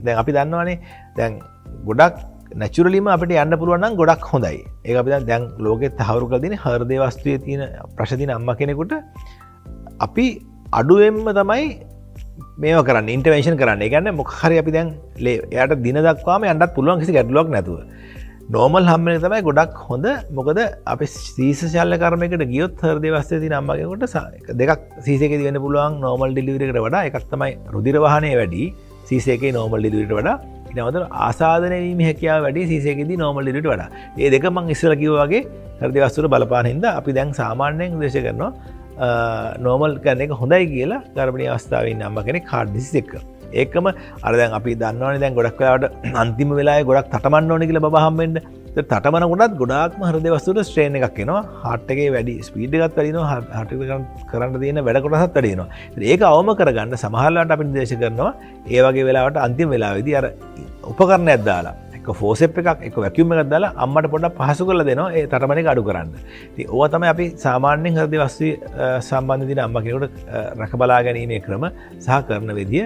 දැන් අපි දන්නවනේ දැන් ගොඩක් නැචුරලිම අපිට යන්න පුළුවන් නම් ගොඩක් හොඳයි. ඒක අපි දැන් ලෝකෙත් තහවුරු කරලා තියෙන හෘදේ වස්තුවේ තියෙන ප්‍රශ්න තියෙන අම්මා කෙනෙකුට අපි අඩුවෙන්ම තමයි මේව කරන්නේ ඉන්ටර්වෙන්ෂන් කරන්නේ. ඒ කියන්නේ මොකක් හරි අපි දැන් එයාට දින දක්වාම යන්නත් පුළුවන් කිසි ගැටලුවක් නැතුව. නෝමල් හම්බෙන එක තමයි ගොඩක් හොඳ. මොකද අපි සීස ශල්‍ය කර්මයකට ගියොත් හෘදේ වස්තුවේ තියෙන අම්මා කෙනෙකුට දෙකක් සීස එකේදී වෙන්න පුළුවන් නෝමල් ඩෙලිවරි එකට වඩා. එකක් තමයි රුධිර වහනය වැඩි සීස එකේ නෝමල් ඩෙලිවරිට වඩා. ඊට අමතරව ආසාදනය වීම හැකියාව වැඩි සීස එකේදී නෝමල් ඩෙලිවරිට වඩා. මේ දෙක මම ඉස්සෙල්ලා කිව්වා වගේ හෘදේ වස්තුවට බලපාන හින්දා අපි දැන් සාමාන්‍යයෙන් උදේශ කරනවා නෝමල් කරන එක හොඳයි කියලා ගර්භණී අවස්ථාවේ ඉන්න අම්මා කෙනෙක් හાર્ට් ඩිසීස් එක. ඒකම අර දැන් අපි දන්නවනේ දැන් ගොඩක් වෙලාවට අන්තිම වෙලාවේ ගොඩක් තටමන්න ඕනේ කියලා බබා හම්බෙන්න. ඒ තටමනකොටත් ගොඩාක්ම හෘදේ වස්තුවට ස්ට්‍රේන් එකක් එනවා. හાર્ට් එකේ වැඩි ස්පීඩ් එකත් වැඩි වෙනවා. හાર્ට් එක කරන්න තියෙන වැඩ කොටසත් වැඩි වෙනවා. ඒක අවම කරගන්න සමහර වෙලාවට අපි නිර්දේශ කරනවා ඒ වගේ වෙලාවට අන්තිම වෙලාවේදී අර උපකරණයක් දාලා එක ෆෝසෙප් එකක් එක වැකියුම් එකක් දාලා අම්මට පොඩ්ඩක් පහසු කරලා දෙනවා ඒ තරමන එක අඩු කරන්න. ඉතින් ඕවා තමයි අපි සාමාන්‍යයෙන් හෘදේ වස්තුවේ සම්බන්ධ දින අම්මා කෙනෙකුට රැක බලා ගැනීමේ ක්‍රම සහ කරන විදිය.